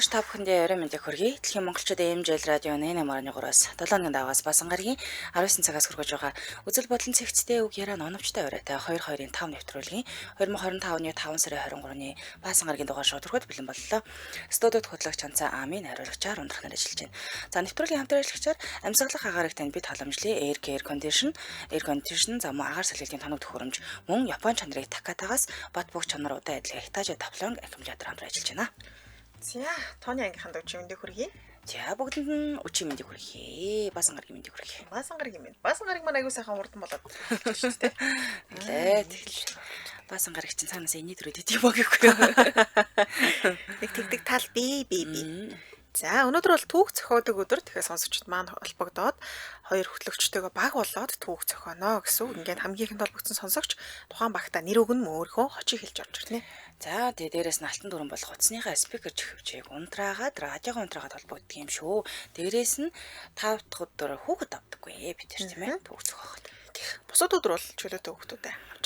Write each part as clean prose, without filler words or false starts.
сонсогч та бүхэндээ орой мэндийг хүргэе. Дэлхийн монголчуудын эмжил радионы 8.3-аас 7-ны даваас басан гарагийн 19 цагаас хүргэж байгаа үзэл бодлон цэгцтэй үг яриа номчтой оройтой 22-ийн 5 нэвтрүүлгийн 2025 оны 5 сарын 23-ны басан гарагийн дугаар шууд хүргэж бэлэн боллоо. Студиуд хөтлөгч Цанцаа Амин хариулагчаар ундрах нар ажиллаж байна. За нэвтрүүлгийн хамтран ажиллагчаар амьсгалах агаарыг танд бид халамжлын air condition за мөн агаар салхилтын тоног төхөөрөмж мөн Япон чанарыг Такатагаас бат бөх чанаруудаа адилхан Hitachi Teflon аккумулятор хамтран ажиллаж байна. За, тооны ангийнханд өчиг мэндийг хүргэе. За, бүгдэнд нь өчиг мэндийг хүргэе. Басан гарагийн мэндийг хүргэе. Басан гарагийн мэнд. Басан гараг маань аягүй сайхан урдан болоод шүү дээ. Тэгэл. Басан гараг чинь цаанаас эний төрөд идэв баг гэхгүй юу. Нэг тэгдэг тал би. За, өнөөдөр бол түүх зохиодог өдөр. Тэгэхээр сонсогчд маань холбогдоод хоёр хөтлөгчтэйгээ баг болоод түүх зохионоо гэсэн үг. Ингээд хамгийн ихэнд холбогдсон сонсогч тухайн багтаа нэр өгн мөөрхөө хочиг хэлж орж ирнэ. За, дээрээс нь алтан дүрэн болох утасныхаа спикер чихвчийг унтраагаад радиогоо унтраагаад холбогддог юм шүү. Дээрээс нь 5 дахь өдөр хүүхэд авдаггүй бид нар тийм ээ түүх зохиоход. Бусад өдөр бол чөлөөтэй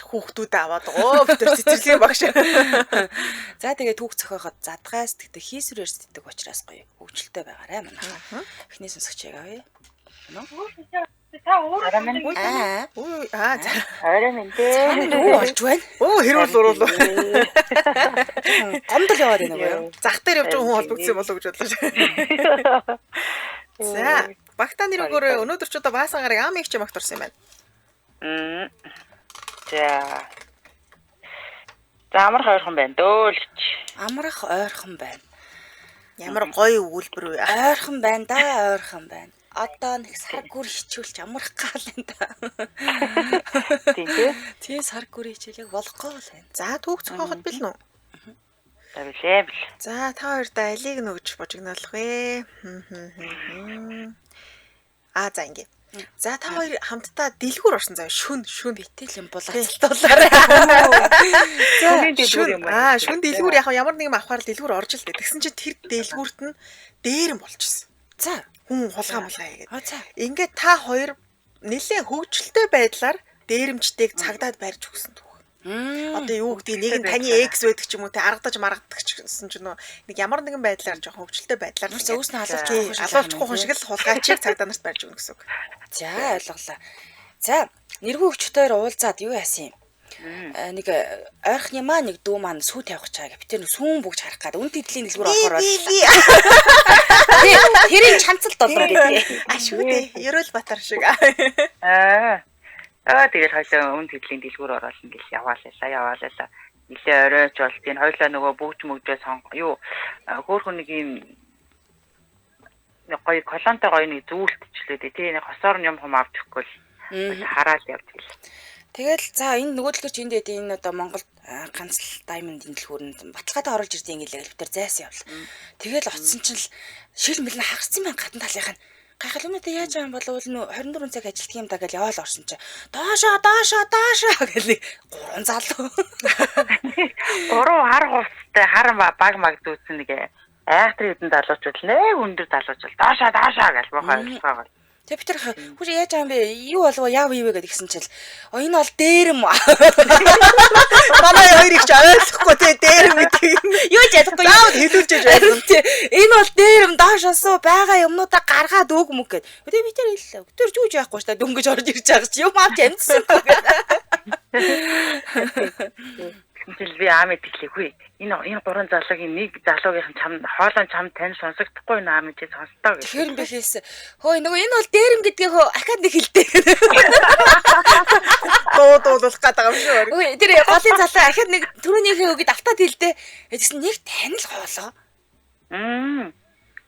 хүүхдүүдээ аваад бид нар цэцэрлэгийн багш. За тэгээ түүх зохиоход задгаас тэгдэг хийсвэрээр сэтгэдэг учраас гоё хөвгчлөлтэй байгаарай манай. Эхний сонсогчийг авъя. Та өөрөө минь за. орой минь дээ. Юу болж байна? Хэрүүл уруулуу. Гомдол яваад байна уу? Зах дээр явж байгаа хүн холбогдсон болов гэж бодлоо. За, багтаа нэр өгөөрэй. Өнөөдөр ч удаа баасан гарыг ам их ч магт орсон юм байна. За. Амар ойрхон байна дөөлч. Амрах ойрхон байна. Ямар гоё өгүүлбэр вэ? Ойрхон байна да, ойрхон байна. Одоо нэг сар гүр хичүүлж амрах гал энэ та. Тийм сар гүр хичээлэг болохгүй л байна. За түүх зохиоход бил нүү. Тавилээ. За та хоёрт алийг нөгж божигнолох вэ? За ингэ. За та хоёр хамтдаа дэлгүүр орсон заа шүн битэл юм булаацлуулаарай. Шүн дэлгүүр ямар нэгэн авахаар дэлгүүр орж л тэгсэн чинь тэр дэлгүүрт нь дээрэм болчихсон. За хүн хулгай хийгээд. За ингээд та хоёр нэлээд хөвгчлөлтэй байдлаар дээрэмчтэйг цагдаад барьж өгсөн түүх. Одоо юу гэдэг нэг нь таны экс байдаг ч юм уу те аргадаж маргадаг ч гэсэн ч нэг ямар нэгэн байдлаар жоохон хөвгчлөлтэй байдлаар өөрснөө алуулчихгүй хүн шиг л хулгайчийг цагдаа нарт барьж өгнө гэсэн үг. За ойлголоо. За нэргүй хүчтэйгээр уулзаад юу яасан юм? Нэг ойрхны маа нэг дүү маань сүү тавих чааг бид тэр сүүн бүгж харах гээд үн тэдлийн дэлгүүр орохоор тэрийн чанцалд болоо гэдэг. Шүү дээ. Ерөөл Батар шиг. Тэгээд хоёлаа үн тэдлийн дэлгүүр ороод ингээл яваалаа. Нилээ оройч бол тийм хоёлаа нөгөө бүгж мөгжөө хөөхөн нэг юм гоё колонтой гоё нэг зүйлтчлээ тий нэг хосоор юм хум авчихгүй л хараад явчихлаа. Тэгэл за энэ нөгөө дэлгүүр чинь энэ одоо Монголд ганц даймондын дэлгүүрэнд баталгаатай орж ирдэг ингээл бид нар зайсан явлаа. Тэгэл оцсон чинь шил мэлнэ хагцсан байна гадна талынх нь. Гайхал өнөөдөр яаж байгаа юм болов 24 цаг ажилтдаг юм да гэж яваал орсон чинь доошоо гэл 3 залуу. 3 хар хувцтай хар баг маг дүүсэн нэг айхтар хэдэн залуучууд нэ өндөр залууч бол доошоо гэж бохоо ойлгоо. Тэг бид тэр хүч яаж байгаа юм бэ? Юу болов яав ивэ гэдгсэн чил. Энэ бол дээрэм. Манай хоёрыг ч ойлгохгүй те дээрэм гэдэг. Юу ч ядахгүй яавд хэлүүлж байсан. Энэ бол дээрэм доошоосоо байгаа юмнуудаа гаргаад өг мөг гэд. Тэг би тэр хэллээ. Тэр жүүж яахгүй ш та дөнгөж орж ирж байгаа чи юм авч амжсангүй. Тэгэл би аамд хэлээгүй. Энэ 3 залуугийн нэг залуугийн хоолой чам тань сонсогдохгүй наам чи сонстоо гэх. Тэгэхээр би хэлсэн. Хөөе нөгөө энэ бол дээрэм гэдгийг ахаад нэг хэлдэг. Дуулах гэдэг юм шүү. Үгүй тэр голын залуу ахаад нэг түрүүнийхээ үгэд автаад хэлдэ. Тэгсэн нэг тань л хоолоо.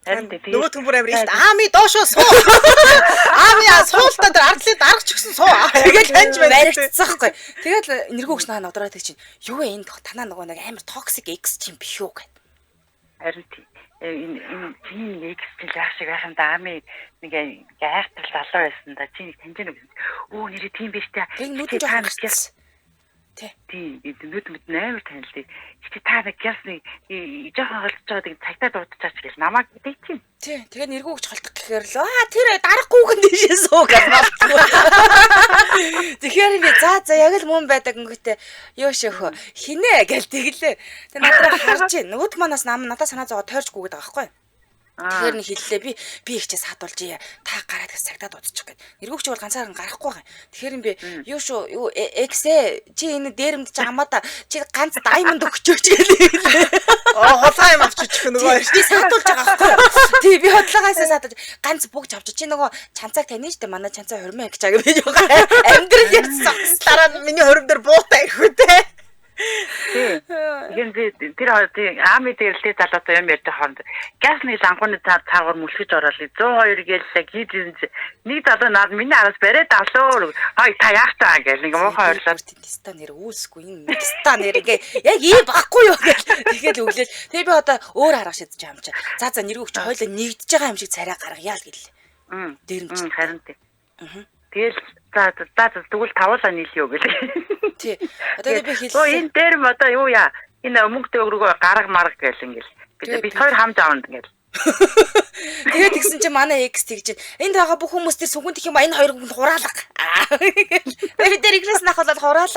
Нөгөө төмөр амир ихт аами доошоо суу. Аами суултаа тэр ардлыг даргач гисэн суу. Тэгэл таньж баригдсаахгүй. Тэгэл энэргүй гүш наа нодороод чинь юу вэ энэ танаа нөгөө нэг амир токсик экс юм биш үү гэв. Харин энэ тийм экс чинь яах шиг байх юм да аами нэг гайхтал залуу байсан да чи нэг таньж нэг нэрээ тийм биш та. Тэг нүдэн жоохон гэрчсэн. Тийм нүд амар танилдаг. Чи та нэг ясны жоохон холдож байгаа тийм цагтаа дуудчихаач гэж намайг гэдэг чинь. Тий. Тэгээд нэргүй гэж холдох гэхээр л тэр дарахгүйхэн дэшээ суу гэж болтгоо. Тэгэхээр би За яг л мөн байдаг өнгөтэй ёо шөхөө хинэ гэл тэглээ. Тэг надад харж ийн. Нөгөөд манаас надад санаа зовоо тойрч гүгээд байгаа байхгүй. Тэгэхээр нэг хэллээ би ихчээ саадуулж ия та гараад гэс цагтаа дуудчих гээд. Эргүүгч бол ганцаараа гарахгүй байгаа. Тэгэхээр би юу шүү юу эксэ чи энэ дээрэмдэж амаа да чи ганц даймонд өгчөөч гэлээ. Хулгай юм авчиж нөгөө би саадуулж байгаа байхгүй. Тий би хотлогоосаа саадуулж ганц бүгд авчих чи нөгөө чанцааг таних штэ манай чанцаа хурмаа гэж байгаа би байгаа. Амьдрал ярьсан. дараа нь миний хором дээр буутай ирэх үү. Igen тэр аами дээрлээ залуутай юм ярьж байгаа хооронд гасны лангууны цаагаар мүлхэж ороод 102 гэлээ хийдэн нэг залуу наад миний араас бариад авлаа. Хай та яах таа гэл нэг муухай орлоо. Тэстан нэр үүсгүй энэ тэстан нэр ингээ яг ийм багхгүй юу гэл тэгээд өглөөл. Тэгээ би одоо өөр арга шидэж байгаа юм чи. За нэргүүгч хойлоо нэгдэж байгаа юм шиг царай гаргая л гэлээ. Дээрмж харин тий. Тэгэл за тэгвэл тавуулаа нийлъё гэлээ. Тий. Одоо би хэлсэн. Энэ дээр м одоо юу яа? Энэ мөнгөтэй өргөө гарга марга гэл ингээл. Бид хоёр хамж аавна ингээл. Тэгээд тэгсэн чинь манай X тэгж энд байгаа бүх хүмүүс тэр сүгүнт их юм энэ хоёр хүн хураалга. Тэгээд тэр игнэс нах болоод хурааж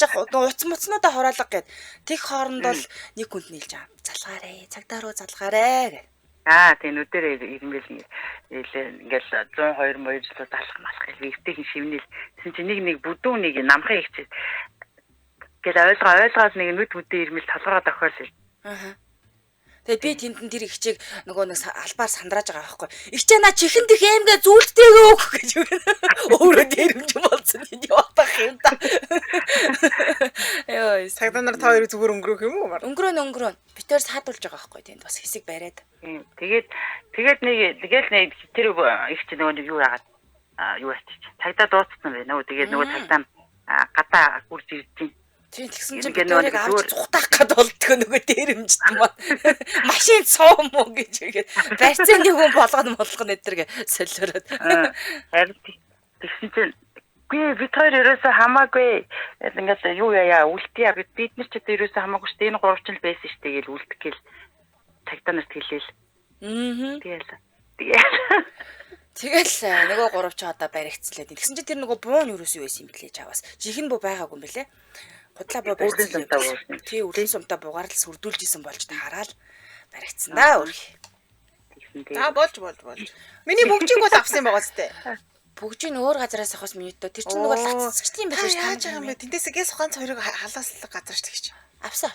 уц муцнуудаа хураалга гэд. Тэг хооронд бол нэг хүнд нийлж байгаа. Залгаарэ, цагдаа руу залгаарэ гэ. Тийм нүдээр ирмэл ингээл 102 моёр л залах малах гэл вивтэйхэн шивнэл тэгсэн чи нэг бүдүүн нэг намхан ихчээ гэл ойлгоод нэг нүд бүдээ ирмэл толгороо тохиолсон. Тэгээд би тэнд тэр ихчийг нөгөө нэг албаар сандрааж байгаа байхгүй. Ихчээ наа чихэн дэх эмгээ зүйлтэйгээ өг гэж өөрөө дээрэмж болсон энэ явах юм да. Йоо, цагдаа нар та хоёрыг зүгээр өнгөрөх юм уу? Өнгөрөөн. Битээр саадуулж байгаа байхгүй тэнд бас хэсэг бариад. Тэгээд нэг тэр ихч нөгөө юу яагаад юу ачиж цагдаа дууцсан байна уу. Тэгээд нөгөө цагдаа гадаа гүрж ирж тийм тэгсэн чинь бидэрийг авч цухтаах гээд болдгоо нөгөө дээрэмжт маань машин цоо мó гэж игээд барьцааны хүн болгоно нэдэргээ солиороод харин тэгсэн чинь бид хоёр ерөөсөө хамаагүй ингээд юу яа үлдээ бид нар ч ерөөсөө хамаагүй шүү дээ энэ гурвч л байсан шүү дээ гэж үлдэх гээл цагдаа нарт хэлээл. Тэгэл нөгөө гурвч одоо баригцлаа. Тэгсэн чинь тэр нөгөө буун ерөөсөө юу байсан юм блэ чаваас. Жихэн буу байгаагүй юм блэ. Худлаа боо барьцсан. Тий үлэн сумтаа буугаар л сүрдүүлж исэн болж хараад баригдсан да өөр. Болж. Миний бүгжийг бол авсан байгаа зү. Бүгжийг өөр газараас авахс миний доо тэр чинь нөгөө лацсч тийм байх шүү. Яаж байгаа юм бэ? Тэндээс гээс ухаан цорыг халааслах газар шүү гэж. Авсан.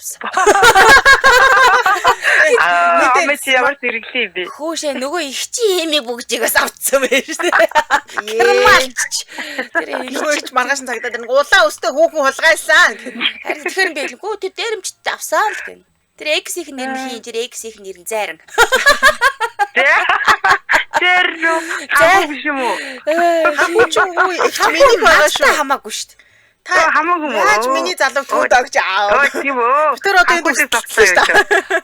Мэдээж ямар зэрэглээ би. Хүүшээ нөгөө ихчи эмээ бүгжигээс авцсан байж шүү. Тэр ихч маргааш цагдаа тэр улаан өстө хүүхэн хулгайлсан. Харин тэгэхээр би хэлэнгүү тэр дээрэмчт авсан л гэн. Тэр X-ийн нэр нь хийн, тэр X-ийн нэр нь зайран. Тэр юу хамаагүй юм уу? Хамаагүй их миний байгаа шүү. Хамаагүй шүү. Та хамаагүй мó. Яаж миний залуу төвд огж аав. Тийм үү. Тэр одоо энэ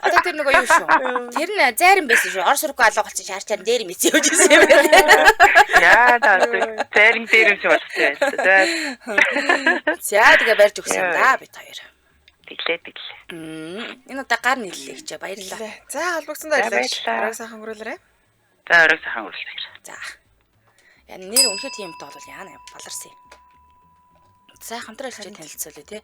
одоо тэр нөгөө юу шүү. Тэр нь зайран байсан шүү. Орос руу алга болсон шаарчаар дээр мэс явж ирсэн юм байна. Яа зайран дээр юм шиг болчихсон. За тэгээ барьж өгсөн юм да бид хоёр. Тэглээ. Энэ удаа гар нийллээ гэж баярлалаа. За холбогдсонд баярлалаа. Орой сайхан өнгөрүүлээрэй. За орой сайхан өнгөрүүлээрэй. За. Яа нэр үнэхээр тиймтэй бол яана баларсан юм. За хамтран хэлж танилцуулъя тий.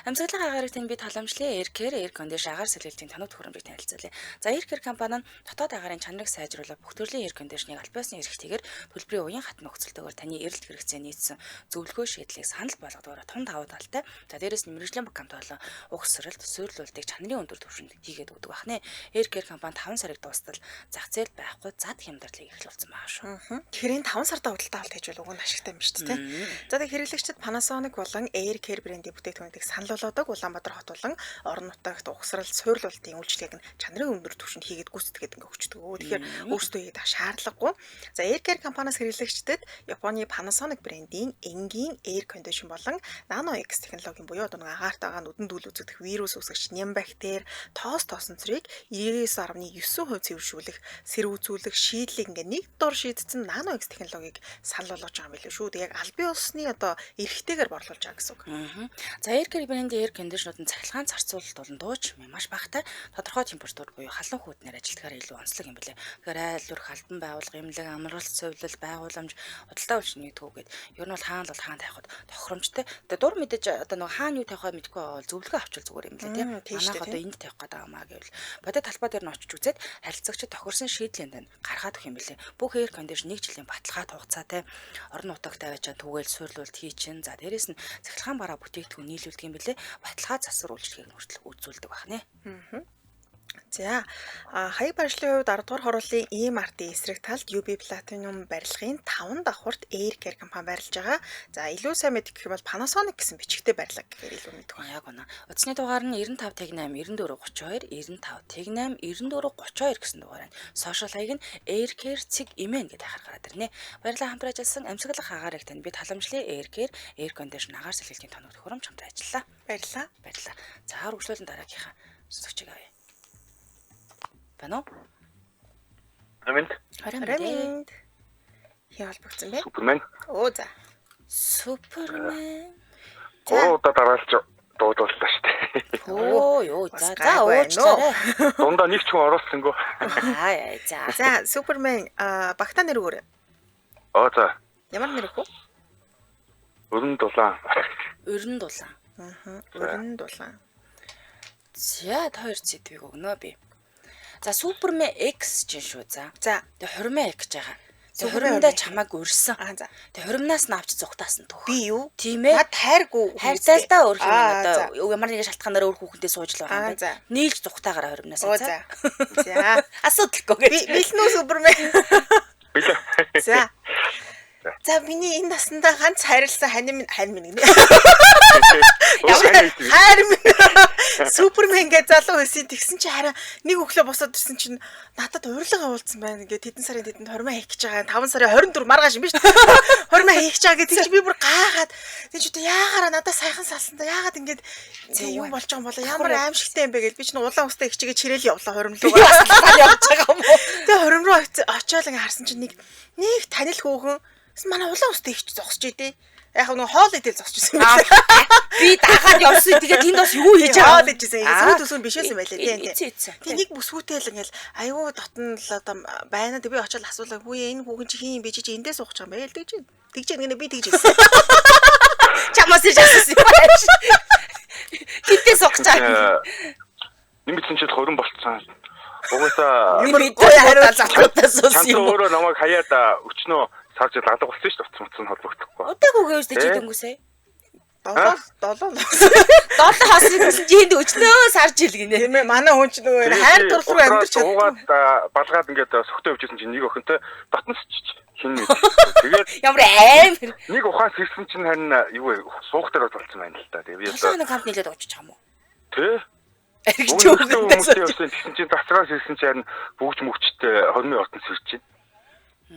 Амьсгалын агарыг тань би таламжлын Air Condition агаар солиултын танууд хөрөмжийг танилцуулъя. За Air компани нь дотоод агаарын чанарыг сайжруулах бүх төрлийн Air Condition-ыг аль биесны эрхтэйгээр төлбөрийн уян хатан нөхцөлтэйгээр таны эрэлт хэрэгцээ нийцсэн зөвлөгөө шийдлийг санал болгодгоор том давуу талтай. За дээрэс нь мэрэгжлийн багт болон уг сорилт суйрлуултыг чанарын өндөр түвшинд хийгээд өгдөг бахнэ. Air компани 5 сарыг дуустал зах зээл байхгүй зад хямдралыг эхлүүлсэн байгаа шүү. Тэгэхээр энэ 5 сарда худалдаа авалт хийж бол уг нь ашигтай юм шүү дээ. За тэг хэрэглэгчид Panasonic болон Air Care брендийн бүтээгдэхүүнийг санал болгодог Улаанбаатар хот болон орон нутагт угсрал суйрлуулалтын үйлчлэгийг нь чанарын өндөр түвшинд хийгээд гүйцэтгээд ингээ өгчдөг. Тэгэхээр өөрсдөө хийх шаардлагагүй. За Air Care компаниас хэрэглэгчдэд Японы Panasonic брендийн энгийн Air Condition болон Nano X технологийн буюу одоо нэг агаарт байгаа нүдэн дүүл үзэгдэх вирус үүсгэгч нямбактери тоосон цэрийг 99.9% цэвэршүүлэх, сэрүүцүүлэх шийдлийг ингээ нэг дор шийдсэн Nano X технологиг санал болгож байгаа юм билээ шүү. Яг аль бие усны одоо эрхтэйгээр борлуулж болж байгаа гэсэн үг. За air care брендийн air conditioner-ын цахилгаан зарцуулалт болон дууч маш багатай тодорхой температур буюу халуун хүүднээр ажиллахаар илүү онцлог юм билээ. Тэгэхээр айл дүрх албан байгууллага, эмнэлэг, амралт, сувлал, байгууламж, худалдаа үйлчилгээний төвгээд ер нь бол хаана бол хаана тавихад тохиромжтой. Тэгээ дур мэдээж одоо нөгөө хаана юу тавихаа мэдгүй бол зөвлөгөө авчвал зүгээр юм лээ тийм. Манайх одоо энд тавих гэдэг юм аа гэвэл бодит талбай дээр нь очиж үзээд харилцагчид тохирсон шийдлийн тань гаргаад өгөх юм билээ. Бүх air conditioner 1 жилийн баталгаат хугацаатай орон нутагт тавиачаа түгээл суйрлуулт хийчин. За дээрэс нь цахилгаан бараа бүтээгдэхүүн нийлүүлдэг юм билээ. Баталгаа засвар үйлчлэгийг хүртэл үзүүлдэг байна. За хаяг барилгын хувьд 10 дугаар хоруулын EMRT эсрэг талд UB Platinum барилгын 5 давхурт Air Care компани барилж байгаа. За илүү сайн мэдэх юм бол Panasonic гэсэн бичгтэй барилга гэхээр илүү мэдэх байна. Яг үнэ. Утасны дугаар нь 9588 9432 9588 9432 гэсэн дугаар байна. Сошиал хаяг нь Air Care цэг имэн гэдэг харахаар ирнэ. Баярлалаа хамтран ажилласан амьсгалах агаарыг тань бид халамжлын Air Care Air Conditioner агаар сэлгэлтийн тоног төхөөрөмж хамтран ажиллалаа. Баярлалаа. Баярлалаа. За үргэлжлүүлэн дараагийнхаа сонсогчийг авъя. Бано? Аминд. Харамд. Яа холбогдсон бэ? Супермен. Оо за. Супермен. Удаа дараалж дуудууллаа шүү дээ. Оо ёо за гай уучлаарай. Дундаа нэг ч хүн оруулсангүй. Аа за. За Супермен багтаа нэр өгөөрэй. За. Ямар нэр өгөх вэ? Өрн дулаан. Өрн дулаан. Өрн дулаан. За хоёр сэдвийг өгнө би. За Супермен X чинь шүү за. За Тэгээ хурмын X гэж байгаа. Тэгээ Супермен хурмдаа X. чамааг өрсөн. за. Тэгээ хурмнаас нь авч зүгтаасан түүх. Би юу? Тийм ээ. Над хайргүй. Хайрцаалтаа өөр юм за. одоо ямар нэгэн шалтгаанаар өөр хүүхэндээ сууж л байгаа юм за. байна. Нийлж зүгтаагаараа хурмнаас Оо за. за. Асуудалгүй гэж. Билнэ үү Супермен? Билээ. За. За миний энэ наснда ганц хайрлсан хань минь гинэ. Хайр минь. Супермен гэж залуу байсан. Тэгсэн чи хараа нэг өглөө босоод ирсэн чинь надад урилга уулзсан байна. Ингээд хэдэн сарын хэдэнд хормоо хийх гэж байгаа. 5 сарын 24 маргааш юм биш үү? Хормоо хийх гэж байгаа гэдэг чи би бүр гаагаад. Тэг чи яагаараа надад сайхан салсан да. Яагаад ингээд юм болж байгаа юм болоо. Ямар аимшигтай юм бэ гэж би чинь улаан устай их чигээ чирээл явлаа хоримлуугаа. Явж байгаа юм уу? Тэгээ хорим руу очиод ингээ харсан чинь нэг танил хөөхөн манай улаан устай ихч зогсож идэв. Яг нэг хоол идэл зогсож байсан. Би дагаад явсан. Тэгээд тэнд бас юу хийж байгаа хоол идчихсэн. Сүү төсөө бишээсэн байлээ тийм. Тийм. Нэг бүсгүүтэй л ингээл аюу дотн л одоо байна. Тэг би очиод асуулаа. Хүү энэ хүүхэн чи хин юм бэ чи эндээ суух гэж байгаа юм бэ л тэгж ингэ би тэгж хэлсэн. Чамаас ирж асуусан юм байна. Хитээ суух чаа. Нэмсэн чид хорон болцсон. Угаасаа Нэмээ хариулт залуутаас чамд уусан юм. өөрөө намайг хаяад өчнөө сарж алга болсон шүү дээ. Утсан холбогдохгүй. Удаагүй гэж дэжидэнгүүсэй. 7 7 хасыг гэсэн чи энд өчнөө сарж ил гинэ. Тийм ээ манай хүн ч нөгөө хайр дурлал руу амьдарч чадсан. Угаад балгаад ингээд сөхтөө өвчсөн чинь нэг охинтой дотноос хин мэд. Тэгээд Ямар аим. нэг ухаас ирсэн чинь харин юу вэ? Суух дээр болцсон байна л та. Тэгээд би Тасаа нэг хамт нийлээд очиж байгаа юм уу? Тэ? Эргэж Бүгд өгнөдөөс. явсан гэсэн чинь засраас ирсэн чинь харин бүгд мөвчтэй хормын ордон сэрч чинь.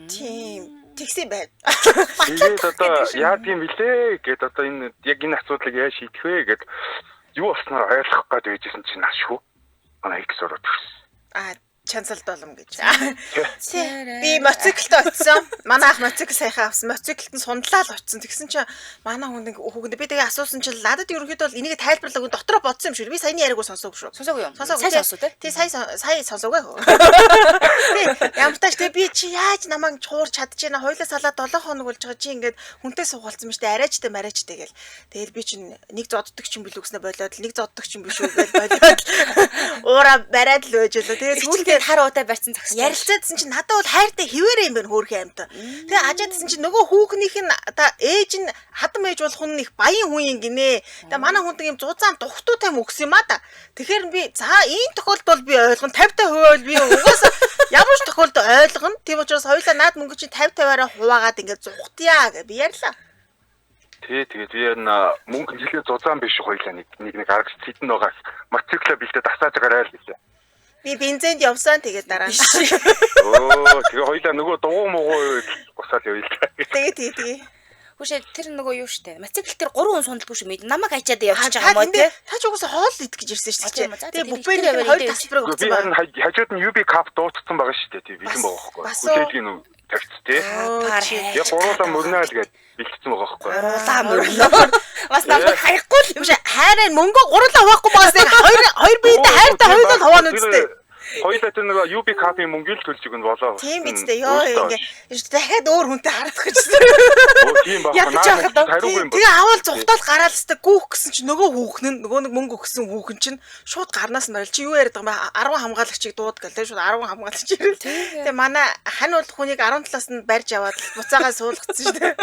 Тийм. Тэгсэн байд. Тэгээд одоо яа тийм билээ гэд одоо энэ яг энэ асуудлыг яаж шийдэх вэ гэд юу болсноор ойлгох гээд байжсэн чинь ашгүй. Манай их сураад ирсэн. Чанцалд болом гэж. Би моциклд очсон. Манай ах моцикл сайхан авсан. Моциклд нь сундлаа л очсон. Тэгсэн чинь манай хүн хүүхэнд би тэгээ асуусан чинь надад ерөнхийдөө бол энийг тайлбарлаг дотроо бодсон юм шүү. Би саяны яриаг сонсоогүй шүү. Сонсоогүй юм. Сонсоогүй. Сайн сонсоо те. Тий сая сонсоогүй. Ямар тааш тэгээ би чи яаж намайг чуурч чадчихна. Хойлоо салаад 7 хоног болж байгаа чи ингээд хүнтэй суугалцсан юм шүү. Арайчтай марайчтай гэл. Тэгэл би чинь нэг зодддаг ч юм бил үгснэ болоод нэг зодддаг ч юм биш үү гэл болоод уура бараад л байж лөө. Тэгээ сүүлдээ хар уутай барьсан зогсож. ярилцаадсэн чинь надад бол хайртай хിവэрэ юм байна хөөрхөн амт. Тэгээ ажаадсэн чинь нөгөө хүүхнийх нь одоо ээж нь хадам ээж болох хүн их баян хүн юм гинэ. Тэгээ манай хүнд юм зузаан тухтуутай мөкс юм а та. Тэгэхээр би за ийм тохиолдолд би ойлгоно 50% бол би угаасаа ямар ч тохиолдолд ойлгоно. Тийм учраас хоёулаа наад мөнгө чинь 50%-аараа хуваагаад ингээд зугтъя гэж би ярьлаа. Тэгээд би энэ мөнгө жилийн зузаан биш хоёлаа нэг арга цэдэн байгаа. Моцикло бэлдээ дасааж гараа л билээ. Би бензинд явсан тэгээд дараа нь. Тэгээ хоёлаа нөгөө дугуй муугүй гусаал явъя л та. Тэгээ. Хүшээ тэр нөгөө юу штэ. Моцикл тэр 3 хүн сундалгүй шүү мэд. Намайг хачаад явчихж байгаа юм уу те? Та ч угаасаа хоол идэх гэж ирсэн шүү дээ. Тэгээ тэгээ бүфэний хоёр тасбарыг Би өгсөн байна. харин хажууд нь UB cup дуутсан байгаа шүү дээ. Тий бэлэн байгаа байхгүй. Хүлээлгийн нь тавьц тий. Яг гуруулаа мөрнөө л гээд бэлтгэсэн байгаа байхгүй. Улаан мөрнөр. Бас намайг хаяхгүй л юм шиг. Хайраа мөнгө гурлаа хуваахгүй байгаас яг хоёр биедээ хайртай хоёулаа хуваана үстэй. Хоёулаа тэр нэг UB капын мөнгө л төлж өгнө болоо. Тийм биз дээ. Ёо ингээ дахиад өөр хүнтэй хардах гэсэн. Тийм баг. Ядаж яахад Тэгээ аваад зүхтаад гараал өстэй гүүх гэсэн чинь нөгөө хүүхэн нөгөө нэг мөнгө өгсөн хүүхэн чинь шууд гарнаас нь барил чи юу яриад байгаа юм бэ? 10 хамгаалагчийг дууд гэлээ шууд 10 хамгаалагч ирэл. Тэгээ манай хань бол хүнийг 10 талаас нь барьж аваад буцаагаа суулгацсан шүү дээ.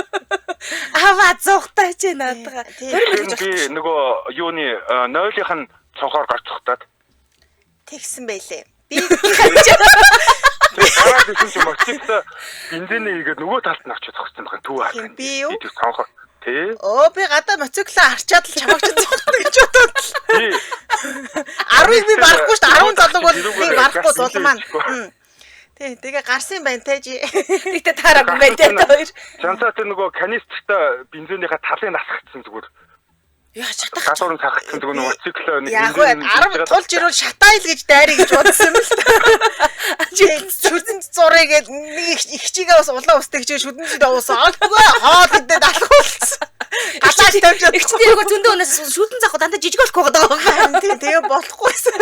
Аваа зуухтай ч наадгаа. Би нөгөө юуны 0-ийнх нь цонхоор гарч цухтаад тэгсэн байлээ. Би гараад исэн чинь мотоцикл бензиний игээд нөгөө талд нь очиж зогссон байгаа түв аа. Би юу? Би цонхоор тий. Би гадаа мотоциклаа арчаад л чамаагч зогсдог гэж бодоод. Тий. 10-ыг би барахгүй шүү дээ. 10 залууг бол би барахгүй зулмаа. Тэгээ гарсан байна те жи. Тэгтээ таараагүй байна те хоёр. Чанцаа тэр нөгөө канистртаа бензинийхаа талыг насгацсан зүгээр. Яа шатах. Гадуурн сахацсан зүгээр нөгөө мотоцикл нэг яг 10 тулж ирвэл шатайл гэж дайрыг гэж бодсон юм л та. Шүдэн зурыг нэг их чигээ бас улаан устай гэж шүдэн зүйд уусаа. Хоол идээд алхуулсан. Галаач тавьж Ихчдэргөө зөндөө өнөөс шүдэн захгүй дандаа жижиг болох байгаа. тийм тэгээ болохгүйсэн.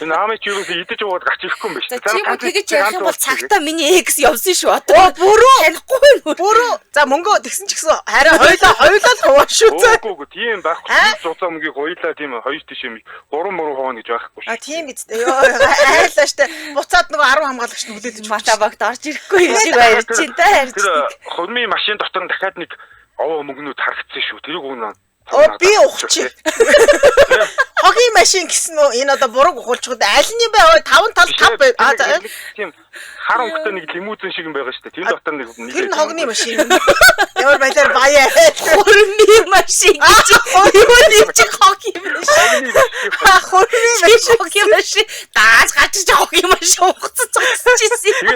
Энэ аамич юу гэсэн идэж уугаад гарч ирэхгүй юм биш. Тийм тэгэж яах юм бол цагтаа миний экс явсан шүү. Одоо Бүрөө танихгүй юу? бүрөө за мөнгө тэгсэн ч гэсэн харин хоёлаа л хуваа шүү. Үгүй тийм байхгүй. Зузаа мөнгийг хоёлаа тийм хоёр тийш юм 3 мөрөв хуваана гэж байхгүй шүү. Тийм биз дээ. Ёо айлаа штэ. Буцаад нөгөө 10 хамгаалагч нь хүлээлж Мата багт орж ирэхгүй юм шиг баяр чинь та харж. Тэр хурмын машин дотор дахиад нэг овоо мөнгнүүд харагдсан шүү. Тэрийг үнэ. Би ухчих. Хогийн машин гэсэн үү? Энэ одоо буруу гохолчгод аль нь бэ? 5 тал 5 бай. Тийм. Хар өнгөтэй нэг лимузин шиг юм байгаа шүү дээ. Тэр дотор нэг тэр нь хогны машин. Ямар байлаар баяа. Хурмын машин гэж. Юу чи хогийн машин. Хогийн машин. Дааж гачиж хогийн машин ухацсан цогцчихсэн.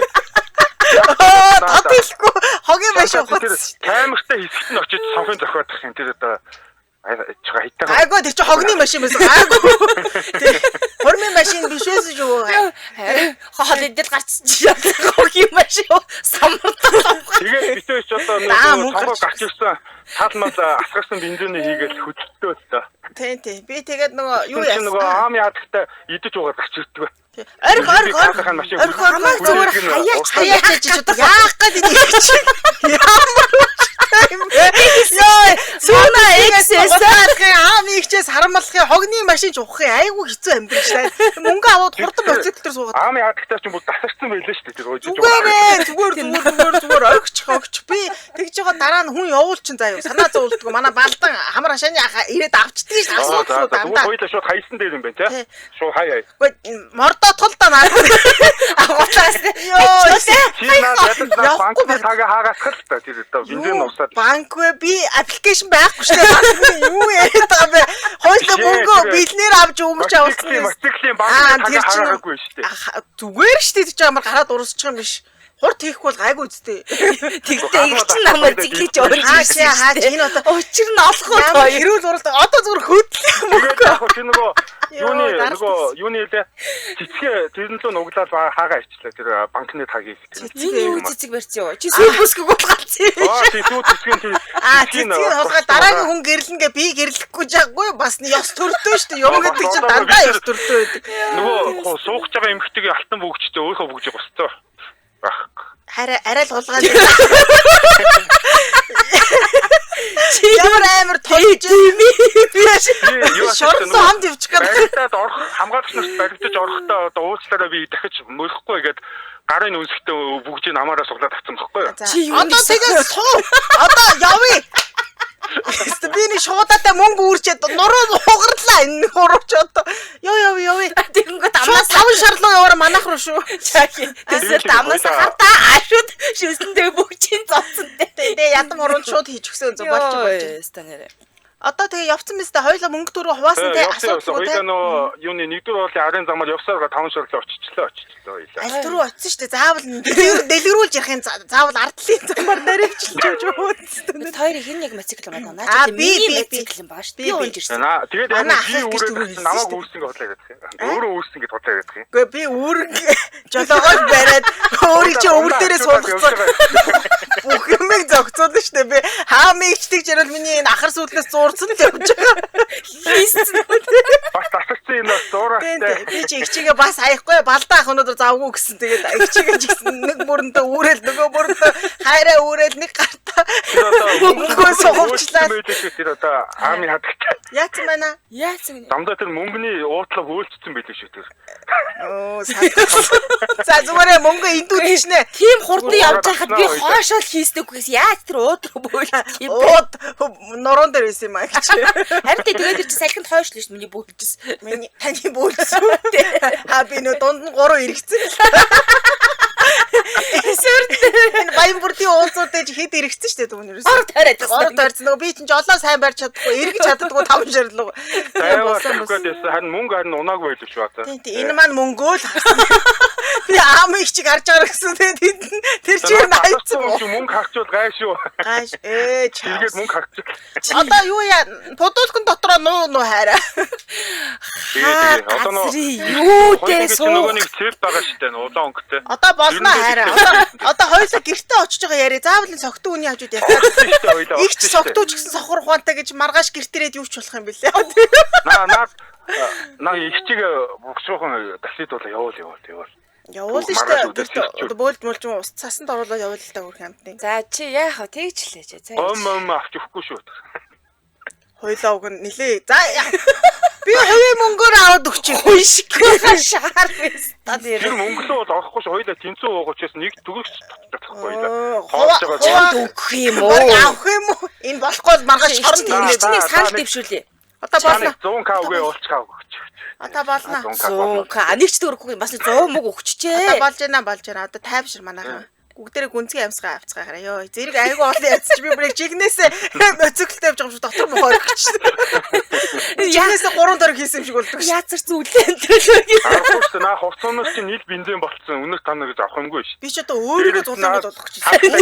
Татилгүй хогийн машин ухацсан. Камертай хэсэгт нь очиж сонхын зохиодох юм тэр одоо хайтаа. Айгуу тэр чи хогны машин байсан. Айгуу. Хурмын машин биш байсан шүү. Хоол идэл гарчиж хогийн машин самртаа. Тэгээд битээч одоо нөгөө цонхоо гарч ирсэн тал мал асгарсан бензиний хийгээл хөдөлтөө л та. Тийм. Би тэгээд нөгөө юу яасан. Нөгөө аам яадагтай идэж уугаад гарч ирдэг. Орх хамаа зүгээр хаяач гэж одоо яах гээд инийг чи. Яа, сүүна эксэсээ аам ихчээс харамлахын хогны машин ч ухахын айгүй хэцүү амьдрал шээ. Мөнгө аваад хурдан мотоцикл дээр суугаад. Аам яадагтай ч юм бол дасарсан байлаа шүү дээ тэр өөж. Зүгээр огч. Би тэгж байгаа дараа нь хүн явуулчин заяа. Санаа зовлдгоо. Манай балдан хамар хашааны ирээд авчдаг ш. Асуудалгүй дандаа. Хоёлаа шууд хайсан дээр юм байна тий. Шууд хаяа. Гэхдээ мордоо тул та наа. Агуулаас. Банкны тагаа хаагасгал та тэр одоо бензин уусаад. Банквэ би аппликейшн байхгүй шүү дээ. Юу яриад байгаа бэ? Хоёлаа мөнгө билнээр авч өмч авсан. Мотоциклийн банкны тагаа хаагаагүй шүү дээ. Зүгээр шүү дээ гэж амар гараад урсчих юм биш. Хурд хийхгүй бол гайгүй үстэй. Тэгтээ их чинь намайг зиглэж орж ирсэн. Хаач энэ одоо учир нь олохгүй хоёр хэрүүл уралд одоо зүгээр хөдлөх мөнгө. Тэр нөгөө юуны лээ цэцгээ тэрнлөө нуглаад хаагаа ичлээ тэр банкны тагийг. Цэцэг барьсан юу? Чи сүүл бүсгэг бол галцсан. Тийм цэцгийн тийм. Цэцгийн хулгай дараагийн хүн гэрлэнгээ би гэрлэхгүй жаагүй бас ёс төртөө шүү дээ. Юм гэдэг чинь дандаа ёс төртөө байдаг. Нөгөө суугч байгаа эмхтэйгээ алтан бүгчтэй өөрийнхөө бүгжийг босцоо. Арай л хулгай. Ямар амар тойж юм. Шорсон хамт явчих гээд. Хамгаалагч нарт баригдаж орохдоо одоо уучлаарай би дахиж мөрөхгүй гээд гарын үнсгтээ бүгжийг намаараа суглаад авсан байхгүй юу? Одоо тэгээ суу. Одоо явъя. Би шуудаатай мөнгө үүрчээд нуруу хугарлаа энэ хурууч одоо. Ёо. Тэгэнгүүт амнаас 5 шарлуу яваар манайх руу шүү. Тэсэл амнаас хартаа ашууд шүсэндээ бүгжийн зовсон дээ. Тэгээ ядам уруунд шууд хийж өгсөн зөв болж байгаа. Станараа. Одоо тэгээ явцсан мэт хоёлаа мөнгө төрөө хуваасан те асуудалгүй те. Хоёлаа нөө юуны нэгдүгээр уулын арын замаар явсаар 5 шарлоо очичлаа. Аль руу очсон шүү дээ. Заавал дэлгэрүүлж ярихын заавал ардлын замаар наривчлж өгөөд. Хоёр хин нэг мотоцикл байна. Наа чи миний мотоцикл юм баа шүү. Би унж ирсэн. Тэгээд би үүрээ намайг үүссэн гэж бодлоо гэдэг юм. Өөрөө үүссэн гэж бодлоо гэдэг юм. Гэхдээ би үүрэг жолоогоо бариад өөрийг чи өвөр дээрээ суулгацсан. бүх юмыг зогцуулна штэ би хаамын ичдэг жаргал миний энэ ахар сүүлнээс зуурсан л явж байгаа. Хийсэн. Бас тасагцсан энэ зуураатай. Би чи ичигээ бас аяхгүй балдаа ах өнөөдөр завгүй гэсэн. Тэгээд ичигээ ч гэсэн нэг мөрөндөө үүрэл нөгөө мөрөндөө хайраа үүрэл нэг гартаа. Мөнгөө суховчлаа. Тэр одоо хаамын хадагтай. Яац байна? Яасан гэнэ? Дамдаа тэр мөнгөний уутлаг хөөлцсөн байлээ шүү тэр. Оо за зүгээр мөнгө эндүү тийшнэ. Тийм хурдан явж байхад би хоошоо л хийснэггүйс яаж тэр ууд руу бөөлчих юм бэ? Ууд норон дээр байсан юм аа гэж. Харин тэгээд тэр чинь салхинд хойшлоо шүү миний бөөлжсэн. Миний таны бөөлсөн. Би нөө дунд нь 3 эргэцэн. Эсвэр энэ баян бүрдийн уулзуудаа хэд эргэцэн штэ түүн ерөөс. Гор тойроод Гор тойрсон. Нөгөө би чинь жолоо сайн барьж чадахгүй, эргэж чаддаггүй 5 ширлэг. Харин мөнгө харин унаагүй байлгүй шүү одоо. Тийм энэ маань мөнгөө л харсан. Би аамыг чиг харж байгаа гэсэн тэгээд тэр чинь найцсан. Мөнгө харчвал гай шүү. Гайш чаа. Тэгээд мөнгө харчих. Одоо юу яа подуулкын дотроо нуу хайраа. Тэгээд одоо юу дээ суу. нөгөө нэг цэв байгаа штэ улаан өнгөтэй. Одоо болно хайраа. Одоо хоёулаа гэртээ очиж байгаа яри. Заавал энэ согтуу үний хажууд яхаа. Их ч согтууч гэсэн сохор ухаантай гэж маргааш гэртэрээд юу ч болох юм бэлээ. Наа ихчиг богшуухан таксидуулаа явуул. Явуул штэ. Бөөлд мөлж ус цасанд оруулаад явуул л та хөрх амтны. За чи яах вэ? Тэгж лээч. За. Авч өгөхгүй шүү. Хоёлаа уг нь нилээ. За би хувийн мөнгөөр аваад өгчих. Хой шиг шаар байсан. Тэр мөнгөлөө бол орохгүй ш хоёлаа тэнцүү уугуучээс нэг төгөж татахгүй л. Хоолж өгөх юм уу? Авах юм уу? Энэ болохгүй маргааш шоронд нэг санал дэвшүүлээ. Одоо болно. 100к үгээ уулцгаа өгч. Одоо болно. 100к. Нэг ч төгрөхгүй бас 100 мөг өгчжээ. Одоо болж байна. Одоо тайвшир манайхан. Бүгдээрээ гүнзгий амсгаа авцгаагаараа. Йоо, зэрэг айгу олон ядчих би бүрийг жигнээсээ моциклтэй явж байгаа юм шиг дотор мохоо орчихсон. Жигнээсээ 3 дөрөг хийсэн юм шиг болдог. Яазар зүйлэн төлөө. Аргуус наа хувцаанаас чинь нийл бензин болцсон. Үнэр тана гэж авах юмгүй ш. Би ч одоо өөрийгөө зулаан болгох гэж байна.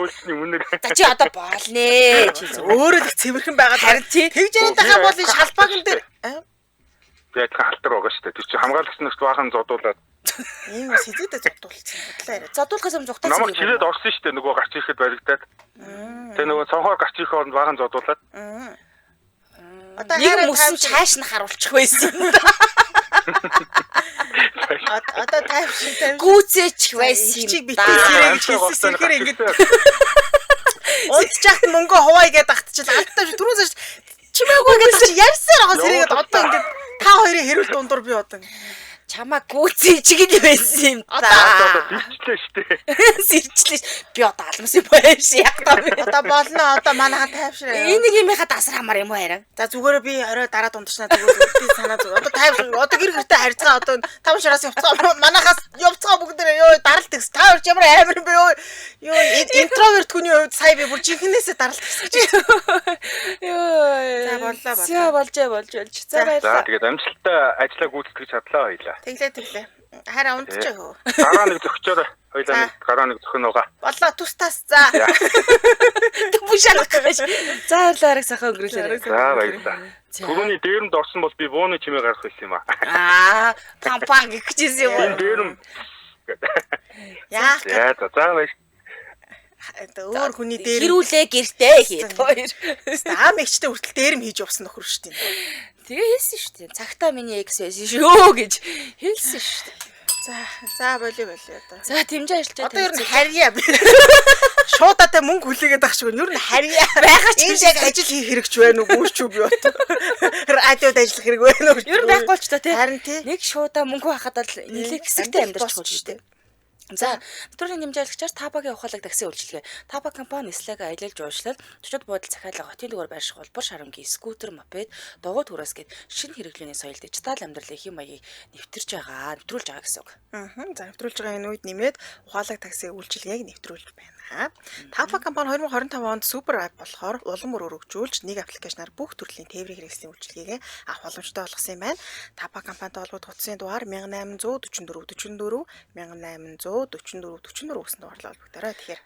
Бөөлсний үнэр. За чи одоо боолнэ. Чи өөрөө л цэвэрхэн байгаад харин чи тэгж яний дахиад бол энэ шалбаагийн дээр яг халтар байгаа шүү дээ. Тэр чинь хамгаалагчнаас баахан зодуулаад ийм сэдэдэ зодуулсан бодлоо яриа. Зодуулахаас юм зугтаа. Намайг чирээд орсон шүү дээ нөгөө гарч ирэхэд баригдаад. Тэгээ нөгөө цонхоор гарч ирэх хооронд баахан зодуулаад. Одоо нэг мөсөн чааш нь харуулчих байсан юм да. Одоо тайвшин гүцээч байсан чиг битээ сэрэг хийсэн сэрхээр ингэж унтчихт мөнгө хуваая гэдээ тагтчихлаа. Алтаа шүү түрүүн чимээгүй гэдэг чи ярьсаар байгаа сэргээд одоо ингэж та хоёрын хэрүүл дундуур би одоо чамаа гүцээж гин байсан юм да. Одоо битчлээ штэ. Сэрчлээ. Би одоо алмас юм байш яг таа. Одоо болно. Одоо манайхан тайвшраа. Энэ нэг юмхаа дасар хамаар юм уу харин. За зүгээр би орой дараа дундчнаа зүгээр санаа зүг. Одоо тайвшраа. Одоо гэр гэртээ харьцгаа одоо 5 шараас явцгаа. Манайхаас явцгаа бүгдээ ёо даралт гэсэн. Та хоёр ямар амар юм бэ ёо. Интроверт хүний хувьд сая би бүр жинхнээсээ даралт гэсэн гэж. Ёо. За боллоо. Болж. За баярлалаа. За тэгээд амжилттай ажиллаа гүйцэтгэж чадлаа хоёлаа. Тэглээ. Хараа унтчих хөө. Гараа нэг зөгчөөр хоёлаа нэг гараа нэг зөхөн байгаа. Боллоо тустаас за. Бүшаалах гэж. За баярлалаа сайхан өнгөрүүлээ. За баярлалаа. Түрүүний дээрэнд орсон бол би бууны чимээ гарах байсан юм аа. Пампан гэхчихсэн юм уу? Энэ дээрэм. Яах За баярлалаа. Өөр хүний дээр хэрүүлээ гэртээ хэд хоёр. Аам эгчтэй хүртэл дээрэм хийж явсан нөхөр шүү дээ. Тэгээ хэлсэн шүү дээ. Цагтаа миний экс байсан шүү гэж хэлсэн шүү дээ. За болио одоо. За тэмжээ ажиллаж одоо ер нь харьяа. Шуудаатай мөнгө хүлээгээд ах шиг ер нь харьяа. Байгаа ч энэ яг ажил хийх хэрэгч байна уу гүйч үү би бот. Радиод ажиллах хэрэг байна уу? Ер нь байхгүй ч та тий. Харин тий. Нэг шуудаа мөнгө хахад л нэлээд хэсэгтэй амьдарч байгаа шүү дээ. За өдрийн нэмжээлагчаар Табагийн ухаалаг такси үйлчилгээ. Таба компани Слаг аялал жуулчлал төчөд буудал захиалга хотын дугаар байрших улбар шарангийн скутер мопед дугуй түрээс гээд шинэ хэрэглээний соёл дижитал амьдралын хэм маягийг нэвтэрж байгаа гэсэн үг. За нэвтрүүлж байгаа энэ үед нэмээд ухаалаг такси үйлчилгээг нэвтрүүлж байна. Таба компани 2025 онд супер ап болохоор улам өргөжүүлж нэг аппликейшнаар бүх төрлийн тээврийн хэрэгслийн үйлчилгээгээ авах боломжтой болгосон юм байна. Таба компанитай холбогдох утасны дугаар 1844 44 1844 гэсэн дугаарлаа холбогдорой. Тэгэхээр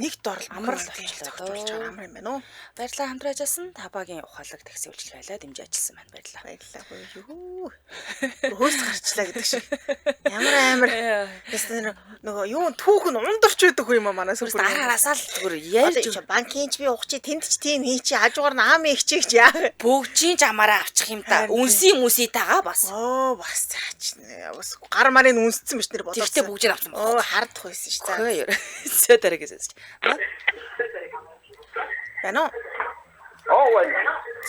нэг дор амар л зохицуулж байгаа амар юм байна уу? Баярлалаа хамтран ажилласан Табагийн ухаалаг такси үйлчилгээ байлаа дэмжиж ажилласан байна. Баярлалаа. Юу. Хөөс гарчлаа гэдэг шиг. Ямар амар. Тэс нөгөө юу түүх нь ундорч байдаг юм аа. манай Сүрс сүпер. дараагаасаа л зүгээр ярьж Банкинч би уух чи тэнд ч тийм хий чи хажуугаар нь аам ихчих чи яа. бүгжийн жамаараа авчих юм да. Үнсийн мүсэйтэйгаа бас. Оо бас цаач бас гар марыг үнсцэн биш нэр болоо. Тэгтээ бүгжийг авсан Оо хардах байсан ш. За. Хөөе. Зөө дараагаас. Бано. Оо.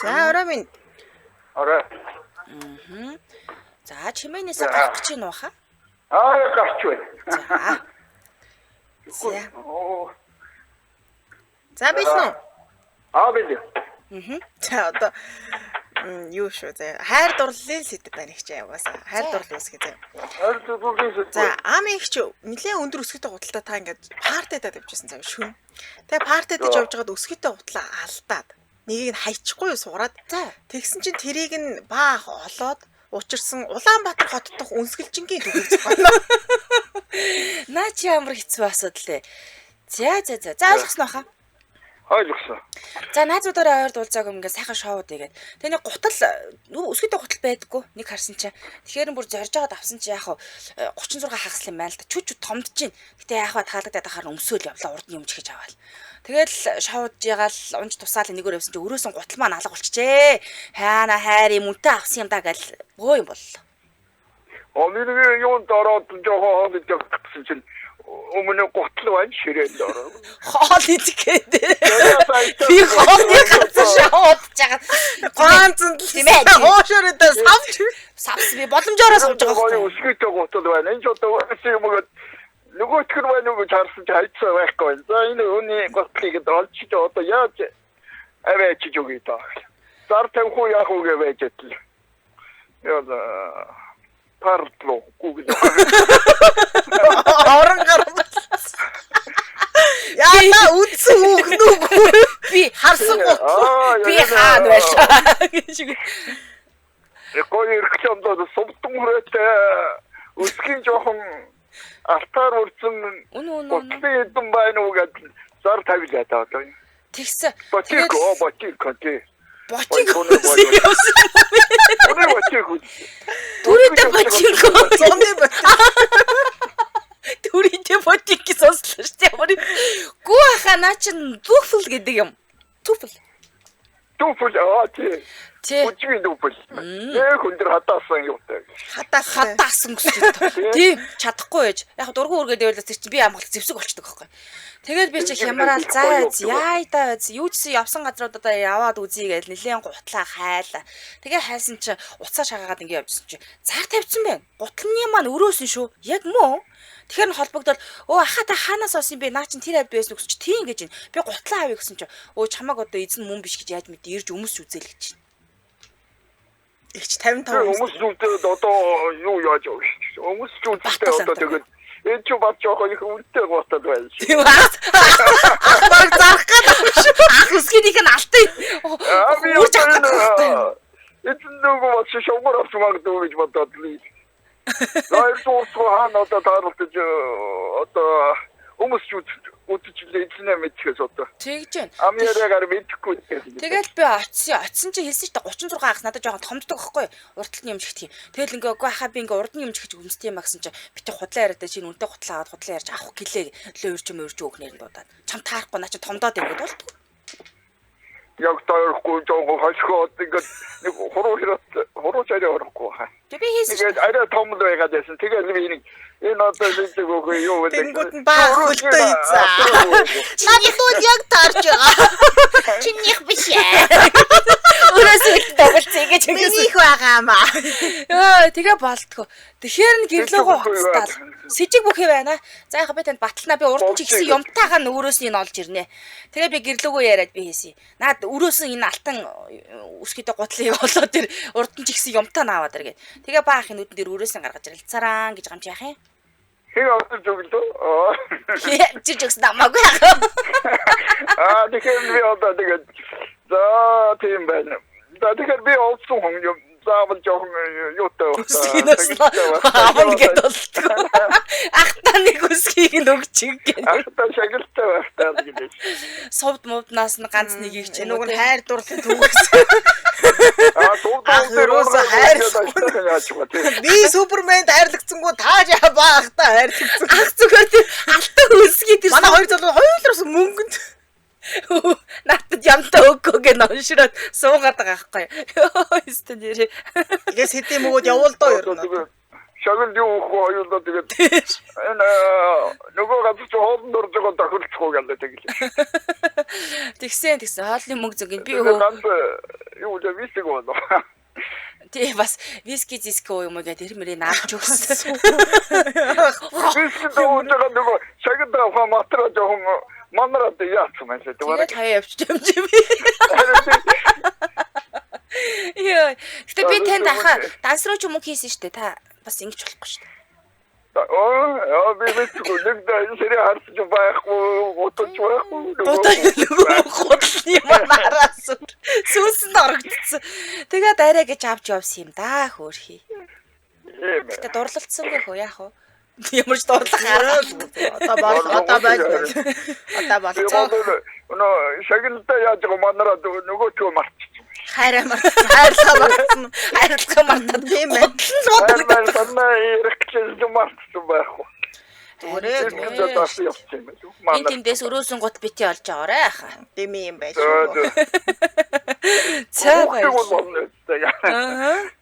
За орой минь. Орой. За чимээнээс гарах гэж байна уу хаа? Гарч байна. За. Оо. За биснэ. Били. За одоо юу шүү зэ. Хайр дурлалын сэдв байна их ч яваасаа. Хайр дурлал үсгээ зэ. За ам ихч нэлээ өндөр өсгөтэй гуталтай та ингээд партидад явжсэн зав шүн. Тэгээ партидад явж байгаад өсгөтэй гутлаа алдаад нэгийг нь хайчихгүй суугаад. За. Тэгсэн чинь тэрийг нь баах олоод учирсан Улаанбаатар хот дох үнсгэлжингийн төгөг зохиолно. Наа чи ямар хэцүү асуудал вэ? За ойлгосноо хаа. Ойлгосон. За найзуудаараа ойр дуулцааг ингээд сайхан шоуд игээд. Тэний гутал өсгөтэй гутал байдаггүй. Нэг харсан чинь. Тэгэхээр бүр зорж байгаад авсан чи яах вэ? 36 хагас юм байна л да. Чүч томдож чинь. Гэтэ яах вэ таалагдаад ахаар өмсөөл явлаа урд нь юм чихэж аваал. Тэгэл шоуд ягаал унж тусаал нэгөр явсан чи өрөөсөн гутал маань алга болчихжээ. Хаана хайр юм үнтэй авсан юм да гэл бөө юм боллоо. Миний юу дөрөд жоохон хоног явсан чинь өмнө гутал байна ширээл ороо. Хоол идэх гэдэг. Би хоолны газар шоуд жагаад Ганцхан тийм ээ. хоошороо Савс би боломжоор сууж байгаа байхгүй. байхгүй. Өсгөтэй гутал байна. Энэ ч одоо үгүй юм гээд нөгөөтгөр байна уу гэж харсан чи хайцсан байхгүй. За энэ өний гутлыг олж чи одоо яаж аваач үгүй таа. Зар тавих яах уу гэж байжэтэл. Яа партло гуг. орон гарсан. Яа үдсэн үгнүү. Би Харсан гот. би хаана байлаа гэж. Егой ирхчэндээ сумтун хүрээтэй өсгийн жоохон алтаар урдсан гутлын эдэн байна уу гэж зар тавилаа таа одоо. Тэгсэн. Ботик Ботик. Оно ботик. Түрийдээ ботик. Зоны Түрийдээ ботик гэж сонслоо шүү дээ. Гүү хана чин зүгфэл гэдэг юм. Түфэл. Түфэл тий. Үчиг түфэл. Яг хүндэр хатаасан юутай. Хатаасан гэж байна. Тийм чадахгүй байж. Яг дургуун үргээд явуулаад тэр чинь би амгалт зэвсэг болчихдог байхгүй. Тэгээд би чи хямраал заа яа да юу ч явсан газруудаа яваад үзье гэж нэлээд гутлаа хайлаа. Тэгээ хайсан чи уцаа шагаагаад ингэ явжсэн чи зар тавьсан байна. Гутлын маань өрөөсөн шүү. Яг мөө. Тэгэхээр нь холбогдоод өө аха та хаанаас олсон бэ? Наа чин тэр авд байсан үгс чи тийм гэж байна. Би гутлаа авъя гэсэн чи өө чамаг одоо эзэн мөн биш гэж яаж мэд ирж өмсч үзээл гэж чинь. Игч 55. Өмсчүүдэд одоо юу яаж явах вэ? Өмсчүүдэд одоо тэгээд энэ ч бат жоохон их үнэтэй гутал байна. Тийм аа. Баг зарах гэдэг. Ах үсгийх нь алтын. Үрж авах гэдэг. Эцэн нөгөө бас шонгор авч магадгүй гэж бодоод л. Найр суусгүй хаана одоо тааралдаж одоо өмсчүүд үтчихлээ эзнээ мэдчихээс одоо. Тэгж байна. Амьяагаар мэдхгүй. Тэгэл би очсон чи хэлсэн ч 36 хагас надад жоохон томддог байхгүй урталны юм чихт юм. Тэгэл ингээ үгүй хаа би ингээ урдны юм чихж өмсдөй юм гэсэн чи бити худлаа яриад чинь үнтэй хутлаа аваад худлаа ярьж авах гэлээ лөөрч өгнөр нь дуудаад. Чам таарахгүй наа чи томдоод ингээд болтгоо. Яг таарахгүй жоохон хашгоод ингээд нэг хуруу царай орохгүй хаа. Тэг би хийсэн. Тэгээд арай том л байгаад байсан. Тэгээд би нэг энэ одоо нэг үгүй юу вэ? Тэнгүүд нь баа хөлтөө ийцаа. Надад яг таарч байгаа. Чинийх биш ээ. Өрөөсөө дагуулцээ гэж хэлсэн. Минийх байгаамаа. Йоо тэгээ болтгоо. Тэгэхээр нь гэрлөөгөө хоцтаал. Сэжиг бүхий байна. За яг би танд баталнаа би урд нь ч ихсэн юмтайгаа нь өрөөс нь олж ирнэ. Тэгээ би гэрлөөгөө яриад би хийсэн. Наад өрөөс нь энэ алтан үсгийтэй гутлыг олоод тэр урд нь ч ихсэн юмтаа наваад иргээд. Тэгээ баах энэ нүдэн дээр өрөөс нь гаргаж ирэлцараа гэж гамч яах юм. Хин авч өгдөө. Чиж өгс намаагүй яах. Тэгэхээр би одоо тэгээд за тийм байна. Тэгэхээр би олсон хүн юм заавал жоохон юутай байна. Аавн гэдэг болтгоо. Ахтаа нэг үсгийг нь өгч гэх. Ахтаа шагналтай байхтаа гэдэг. Совд мовднаас нь ганц нэгийг ч нөгөө хайр дурлал түүгсэн. Өрөөсөө хайр. Би Суперменд хайрлагдсангүй тааж баахтаа хайрлагдсан. Ах зүгээр тэр алтан үсгийг тэр манай хоёр залуу хоёулаас мөнгөнд Надад ямтаа өгөө гэж ноншроод суугаад байгаа байхгүй. Ёо нэрээ. Тэгээс хэдийн мөгөөд явуулдаа ер нь. Шагал юу хоёулаа тэгээд энэ нөгөө газар чи хоолнд орж байгаа тохиолцох гэдэг тэглээ. Тэгсэн хоолны мөнгө зөв би Ганц юу л висэг болоо. тий бас виски зиск уу юм уу гэдэг тэр мөрийг наалж өгсөн. Висэг дөөжөө нөгөө шагал даа матра жоохон манараад яасан юм шиг. Тэгээд хаяа явчих юм чи би. Яа. Гэтэ би танд ахаа дансрууч юм уу хийсэн штэ та бас ингэж болохгүй штэ. Би мэдгүй нэг сэрэ харж байхгүй утаж байхгүй. Нөгөө худлын манараас сүүсэнд орогдсон. Тэгээд арай гэж авч явсан юм да хөөрхий. Гэтэ дурлалцсангүй хөө яах вэ? Ямар ч дурлах арга. Одоо болцоо. Өнөө шагналтай яаж байгаа манараа нөгөө төө мартчих. Хайрлаа мартсан. Хайрлах мартаад Тийм ээ. Санаа ирэхлээр мартсан байхгүй. энэ тэндээс өрөөсөн гут бити олж аваарай хаа. Тийм юм байж шүү. Цаа баярлалаа.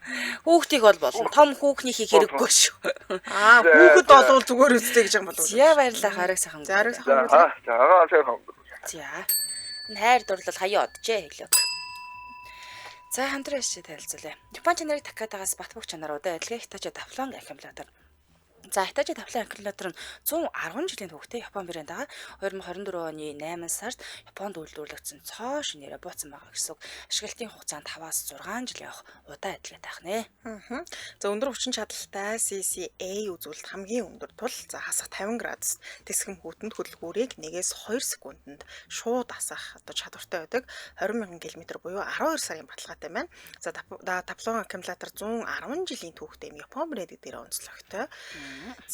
Хүүхдийг бол болно. Том хүүхнийхийг хэрэггүй шүү. Хүүхэд олвол зүгээр үстэй гэж юм болов уу? За баярлалаа хараг сайхан. Зараг За сайхан. За. Энэ хайр дурлал хаяа оджээ хэлээ. За хамтран ши танилцуулъя. Япон чанарыг Такатагаас Батбөх чанаруудаа адилхан Hitachi давлан аккумулятор. За Hitachi давлан аккумулятор нь 110 жилийн түүхтэй Япон брэнд байгаа. 2024 оны 8 сард Японд үйлдвэрлэгдсэн цоо шинээрээ бууцсан байгаа гэсэн үг. Ашиглалтын хугацаанд 5-аас 6 жил явах удаа адилхан байх нэ. За өндөр хүчин чадалтай CCA үзүүлэлт хамгийн өндөр тул за хасах 50 градус тэсгэм хүүтэнд хөдөлгүүрийг 1-2 секундэд шууд асах одоо чадвартай байдаг 20,000 км буюу 12 сарын баталгаатай байна. За давлан аккумулятор 110 жилийн түүхтэй Япон брэнд дээр онцлогтой.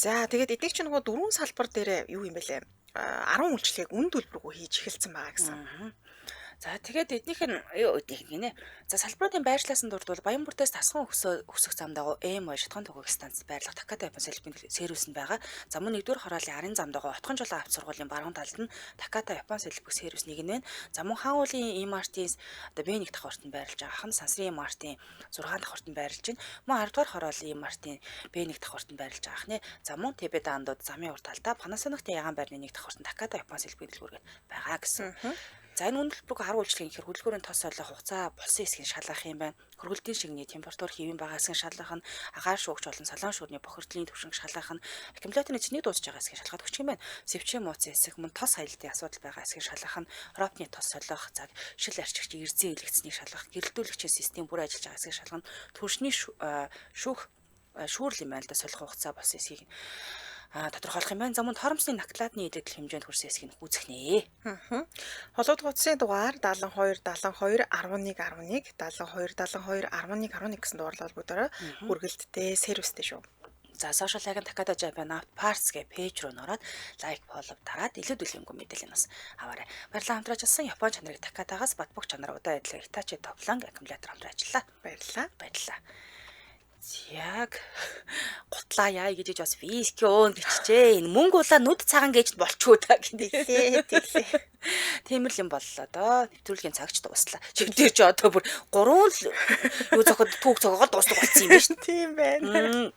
За тэгээд эдгээр чинь нөгөө дөрвөн салбар дээр юу юм бэлээ 10 үйлчлэгийг үн төлбөргүй хийж эхэлсэн байгаа гэсэн. За тэгээд эднийх нь юу гэдэг гинэ. За салбаруудын байршлаасан дурдвал Баянбүртээс тасган өсөх зам дагуу ЭМ шатхан түгээх станц байрлах Таката Япон салбарын сервисэнд байгаа. За мөн 1-р хороолын арын зам дагуу отхон жолоо авч сургуулийн баруун талд нь Таката Япон салбарын сервис нэг нь байна. За мөн хаан уулын Имартийн одоо Б1 давхартанд байрлаж байгаа хан Сансрын Имартийн 6 давхартанд байрлаж байна. Мөн 10-р хороолын Имартийн Б1 давхартанд байрлаж байгаа хнэ. За мөн Тэбэ даандууд замын урт талдаа Panasonic-ийн ягаан байрны 1 давхартанд Таката Япон салбарын дэлгүүргээд байгаа гэсэн. За энэ үнэлбэрг 10 үйлчлэгийн ихэр хөдөлгөөрийн тос солих хугацаа болсон хэсгийг шалгах юм байна. Хөргөлтийн шигний температур хэвийн байгаа хэсгийг шалгах нь, агаар шуугч болон салон шуурны бохирдлын түвшинг шалгах нь, аккумуляторны цэнийг дуусж байгаа хэсгийг шалгах өгч юм байна. Сэвчээ мууцсан хэсэг мөн тос хаялтын асуудал байгаа хэсгийг шалгах нь, ропны тос солих, цаг, шил арчигч эрзэн илгэцнийг шалгах, гэрэлтүүлэгчийн систем бүр ажиллаж байгаа хэсгийг шалгах нь, түвшний шүүрл юм байна л да солих хугацаа болсон хэсгийг тодорхойлох юм байна. За мөн торомсны накталадны илэгдэл хэмжээнд хүрсэн хэсгийг үзэх нэ. Холоод гутсын дугаар 72 72 11 11 72 72 11 11 гэсэн дугаарлал холбогдорой. Хүргэлттэй сервистэй шүү. За social ag Takata Japan Parts гэ пэйж руу нөрөөд лайк фоллоу дараад илүү дэлгэнгүй мэдээлэл нас аваарай. Баярлалаа хамтраж авсан Япон чанарыг Takatagаас Батбөх чанаруудаа адилхан Hitachi давлан аккумулятор хамтран ажиллаа. Баярлалаа. Яг гутлаа яа гэж бас виски оон биччихээ. Энэ мөнгө улаа нүд цагаан гэж болчихоо та гэдэг. Тиймэр юм боллоо доо. Нэвтрүүлгийн цагч дуслаа. Чигдэр чи одоо бүр 3 л юу зохиод түүх зохиогоод дуусдаг болсон юм байна шүү. Тийм байна.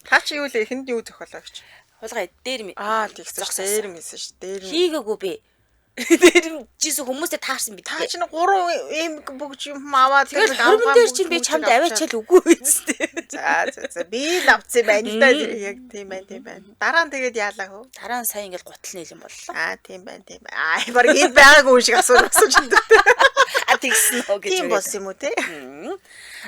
Та чи юу л эхэнд юу зохиолоо гэж. Хулгай дээр тэгсэн шүү. Дээр мэсэн шүү. Дээр хийгээгүй би. Тэр жис хүмүүстэй таарсан би. Та чинь 3 эм бүгж юм аваад тэгээд хөрмөн дээр чинь би чамд аваачаал үгүй үстэй. За би лавц юм байна л да яг тийм байна. Дараа нь тэгээд яалаа хөө. Дараа нь сая ингээл гутал нийлэн боллоо. Тийм байна. Баг энэ байгаагүй шиг асууж байна. Тэгсэн үү гэж. Тийм болсон юм уу те?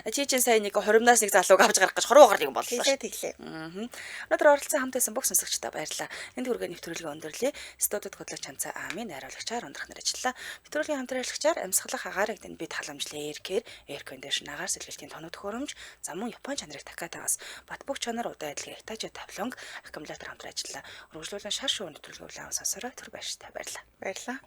Чи чинь сая нэг хуримнаас нэг залууг авч гарах гэж хорвоо гардаг юм боллоо. Тэглээ. Өнөөдөр оролцсон хамтайсан бүх сонсогчдоо баярлалаа. Энд хүргээ нэвтрүүлгээ өндөрлөе. Студид хөтлөгч Чанцаа Амийн найруулагчаар ундрах нар ажиллаа. Нэвтрүүлгийн хамтраалагчаар амьсгалах агаарыг дэнд бид халамжлаа air condition агаар сэлгэлтийн тоног төхөөрөмж за мөн Япон чанарыг Takatagаас Батбөх чанар удаа адилхан Hitachi давланг аккумулятор хамтран ажиллаа. Үргэлжлүүлэн шар шувуу нэвтрүүлгээ улаан сонсороо түр баяртай баярлалаа.